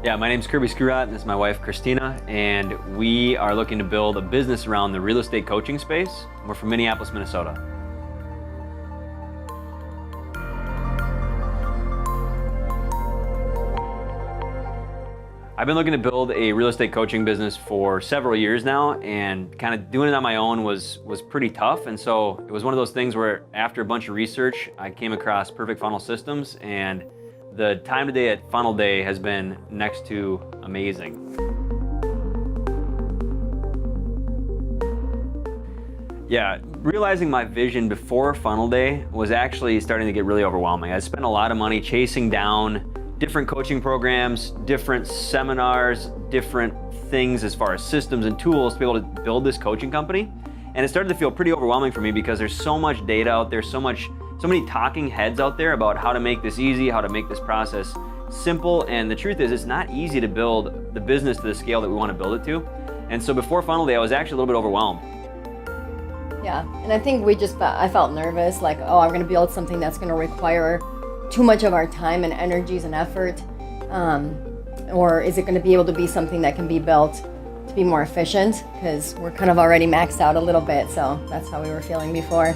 Yeah, my name's Kerby Skurat, and this is my wife, Christina, and we are looking to build a business around the real estate coaching space. We're from Minneapolis, Minnesota. I've been looking to build a real estate coaching business for several years now, and kind of doing it on my own was pretty tough. And so it was one of those things where after a bunch of research, I came across Perfect Funnel Systems, and the time today at Funnel Day has been next to amazing. Yeah, realizing my vision before Funnel Day was actually starting to get really overwhelming. I spent a lot of money chasing down different coaching programs, different seminars, different things as far as systems and tools to be able to build this coaching company. And it started to feel pretty overwhelming for me because there's so much data out there, so many talking heads out there about how to make this easy, how to make this process simple. And the truth is, it's not easy to build the business to the scale that we want to build it to. And so before Funnel Day, I was actually a little bit overwhelmed. Yeah, and I think I felt nervous, like, oh, I'm going to build something that's going to require too much of our time and energies and effort, or is it going to be able to be something that can be built to be more efficient, because we're kind of already maxed out a little bit. So that's how we were feeling before.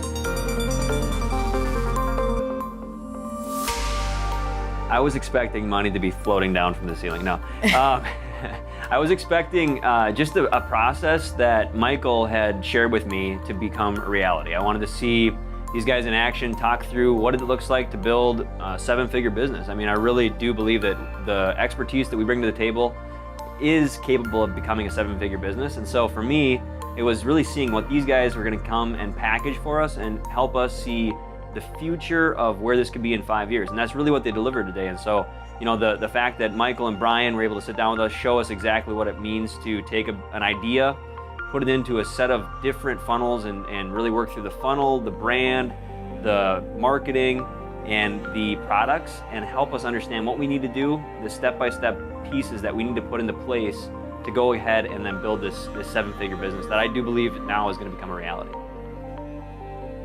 I was expecting money to be floating down from the ceiling. No, I was expecting just a process that Michael had shared with me to become a reality. I wanted to see these guys in action, talk through what it looks like to build a seven-figure business. I mean, I really do believe that the expertise that we bring to the table is capable of becoming a seven-figure business. And so for me, it was really seeing what these guys were gonna come and package for us and help us see the future of where this could be in 5 years. And that's really what they delivered today. And so, you know, the fact that Michael and Bryan were able to sit down with us, show us exactly what it means to take an idea, put it into a set of different funnels and really work through the funnel, the brand, the marketing, and the products, and help us understand what we need to do, the step-by-step pieces that we need to put into place to go ahead and then build this seven-figure business that I do believe now is going to become a reality.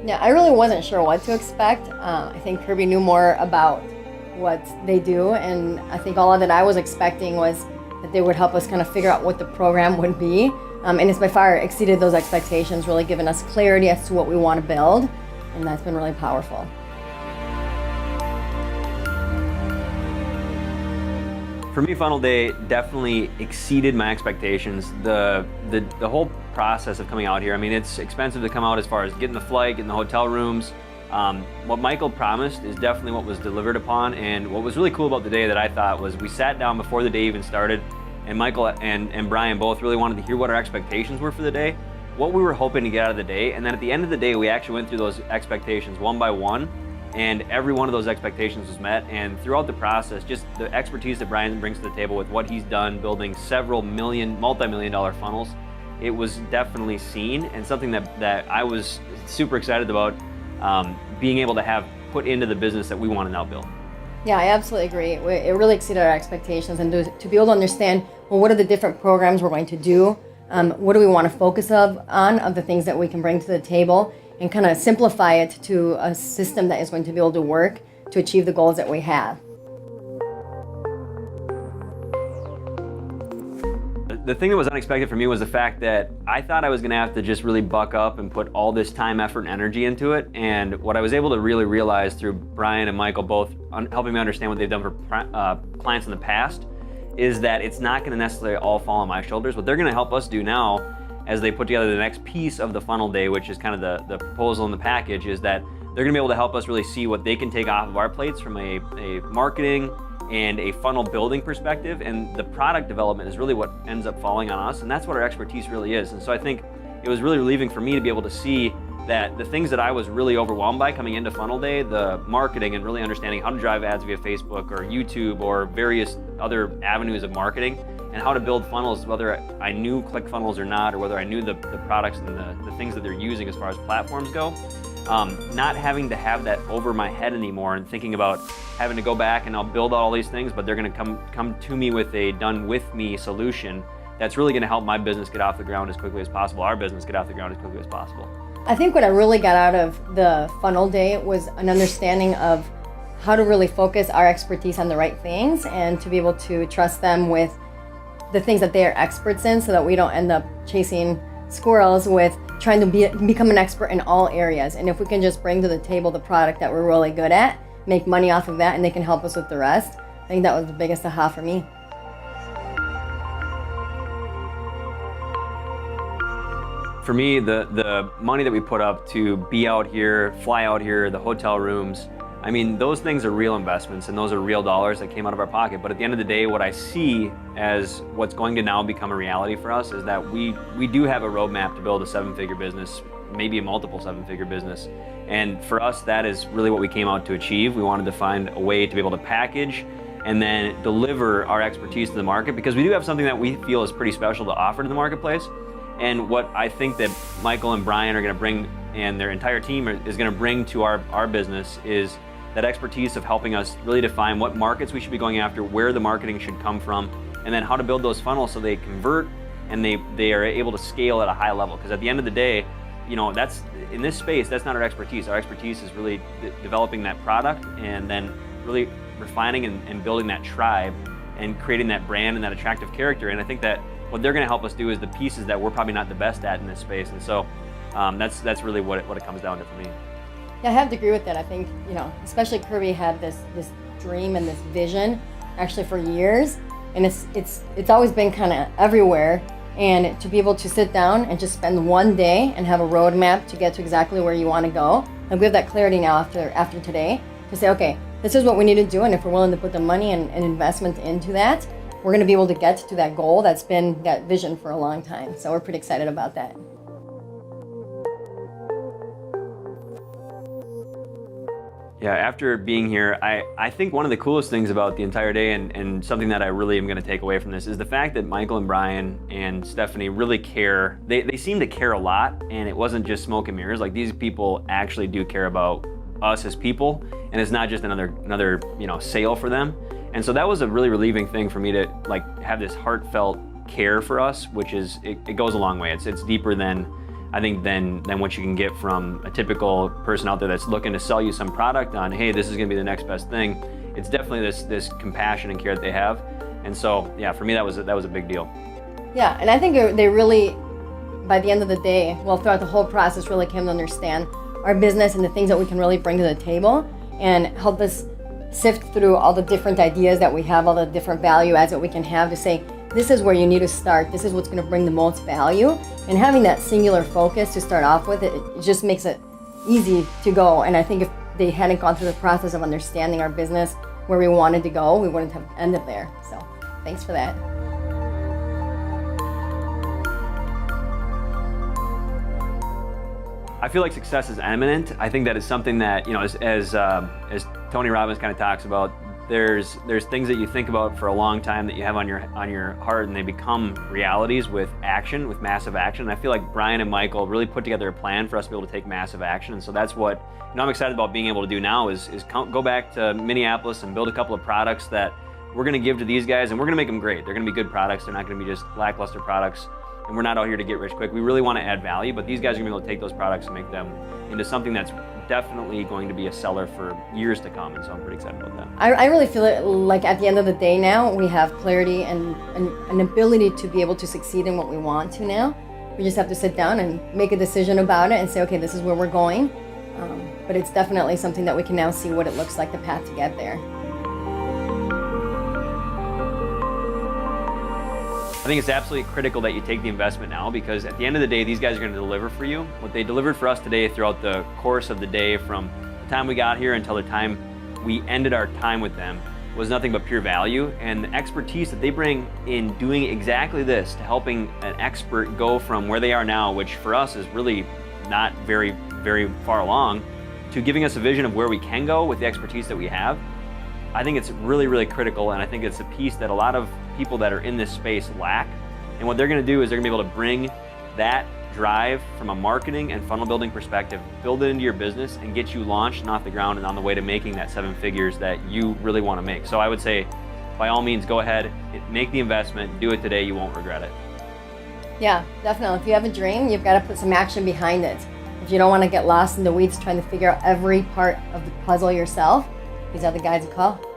Yeah, I really wasn't sure what to expect. I think Kerby knew more about what they do, and I think all of it I was expecting was that they would help us kind of figure out what the program would be. And it's by far exceeded those expectations, really giving us clarity as to what we want to build, and that's been really powerful. For me, Funnel Day definitely exceeded my expectations. The whole process of coming out here, I mean, it's expensive to come out as far as getting the flight, getting the hotel rooms. What Michael promised is definitely what was delivered upon, and what was really cool about the day that I thought was we sat down before the day even started, and Michael and Bryan both really wanted to hear what our expectations were for the day, what we were hoping to get out of the day, and then at the end of the day, we actually went through those expectations one by one, and every one of those expectations was met. And throughout the process, just the expertise that Bryan brings to the table with what he's done building several multi-million-dollar funnels, it was definitely seen, and something that I was super excited about being able to have put into the business that we want to now build. Yeah, I absolutely agree. It really exceeded our expectations, and to be able to understand, well, what are the different programs we're going to do? What do we want to focus on the things that we can bring to the table, and kind of simplify it to a system that is going to be able to work to achieve the goals that we have. The thing that was unexpected for me was the fact that I thought I was going to have to just really buck up and put all this time, effort, and energy into it. And what I was able to really realize through Bryan and Michael both helping me understand what they've done for clients in the past is that it's not going to necessarily all fall on my shoulders. What they're going to help us do now as they put together the next piece of the Funnel Day, which is kind of the proposal and the package, is that they're going to be able to help us really see what they can take off of our plates from a marketing and a funnel building perspective, and the product development is really what ends up falling on us, and that's what our expertise really is. And so I think it was really relieving for me to be able to see that the things that I was really overwhelmed by coming into Funnel Day, the marketing and really understanding how to drive ads via Facebook or YouTube or various other avenues of marketing, and how to build funnels, whether I knew ClickFunnels or not, or whether I knew the products and the things that they're using as far as platforms go. Not having to have that over my head anymore and thinking about having to go back and I'll build all these things, but they're going to come to me with a done with me solution that's really going to help my business get off the ground as quickly as possible, our business get off the ground as quickly as possible. I think what I really got out of the Funnel Day was an understanding of how to really focus our expertise on the right things and to be able to trust them with the things that they are experts in, so that we don't end up chasing squirrels with trying to become an expert in all areas. And if we can just bring to the table the product that we're really good at, make money off of that, and they can help us with the rest, I think that was the biggest aha for me. For me, the money that we put up to be out here, fly out here, the hotel rooms, I mean, those things are real investments and those are real dollars that came out of our pocket. But at the end of the day, what I see as what's going to now become a reality for us is that we do have a roadmap to build a 7-figure business, maybe a multiple 7-figure business. And for us, that is really what we came out to achieve. We wanted to find a way to be able to package and then deliver our expertise to the market, because we do have something that we feel is pretty special to offer to the marketplace. And what I think that Michael and Bryan are going to bring, and their entire team is going to bring to our business, is that expertise of helping us really define what markets we should be going after, where the marketing should come from, and then how to build those funnels so they convert and they are able to scale at a high level. Because at the end of the day, you know, that's in this space, that's not our expertise. Our expertise is really developing that product and then really refining and building that tribe and creating that brand and that attractive character. And I think that what they're going to help us do is the pieces that we're probably not the best at in this space. And so that's really what it comes down to for me. Yeah, I have to agree with that. I think, you know, especially Kerby had this dream and this vision actually for years, and it's always been kind of everywhere. And to be able to sit down and just spend one day and have a roadmap to get to exactly where you want to go, and we have that clarity now after today to say, okay, this is what we need to do, and if we're willing to put the money and investment into that, we're going to be able to get to that goal that's been that vision for a long time. So we're pretty excited about that. Yeah, after being here, I think one of the coolest things about the entire day and something that I really am going to take away from this is the fact that Michael and Bryan and Stephanie really care. They seem to care a lot, and it wasn't just smoke and mirrors. Like, these people actually do care about us as people, and it's not just another sale for them. And so that was a really relieving thing for me to have this heartfelt care for us, which is it goes a long way. It's deeper than I think than what you can get from a typical person out there that's looking to sell you some product on, hey, this is going to be the next best thing. It's definitely this compassion and care that they have. And so, yeah, for me, that was a big deal. Yeah, and I think they really, by the end of the day, well, throughout the whole process, really came to understand our business and the things that we can really bring to the table and help us sift through all the different ideas that we have, all the different value adds that we can have to say, this is where you need to start, this is what's going to bring the most value. And having that singular focus to start off with, it just makes it easy to go. And I think if they hadn't gone through the process of understanding our business, where we wanted to go, we wouldn't have ended there. So thanks for that. I feel like success is imminent. I think that is something that, as Tony Robbins kind of talks about, there's things that you think about for a long time that you have on your heart, and they become realities with action, with massive action. And I feel like Bryan and Michael really put together a plan for us to be able to take massive action. And so that's what I'm excited about being able to do now is go back to Minneapolis and build a couple of products that we're going to give to these guys, and we're going to make them great. They're going to be good products. They're not going to be just lackluster products. And we're not out here to get rich quick. We really want to add value, but these guys are going to be able to take those products and make them into something that's definitely going to be a seller for years to come. And so I'm pretty excited about that. I really feel it like at the end of the day now, we have clarity and an ability to be able to succeed in what we want to now. We just have to sit down and make a decision about it and say, okay, this is where we're going. But it's definitely something that we can now see what it looks like, the path to get there. I think it's absolutely critical that you take the investment now, because at the end of the day, these guys are going to deliver for you. What they delivered for us today throughout the course of the day, from the time we got here until the time we ended our time with them, was nothing but pure value. And the expertise that they bring in doing exactly this, to helping an expert go from where they are now, which for us is really not very, very far along, to giving us a vision of where we can go with the expertise that we have. I think it's really, really critical, and I think it's a piece that a lot of people that are in this space lack. And what they're going to do is they're going to be able to bring that drive from a marketing and funnel building perspective, build it into your business, and get you launched and off the ground and on the way to making that 7 figures that you really want to make. So I would say, by all means, go ahead, make the investment, do it today, you won't regret it. Yeah, definitely. If you have a dream, you've got to put some action behind it. If you don't want to get lost in the weeds trying to figure out every part of the puzzle yourself, these are the guys to call.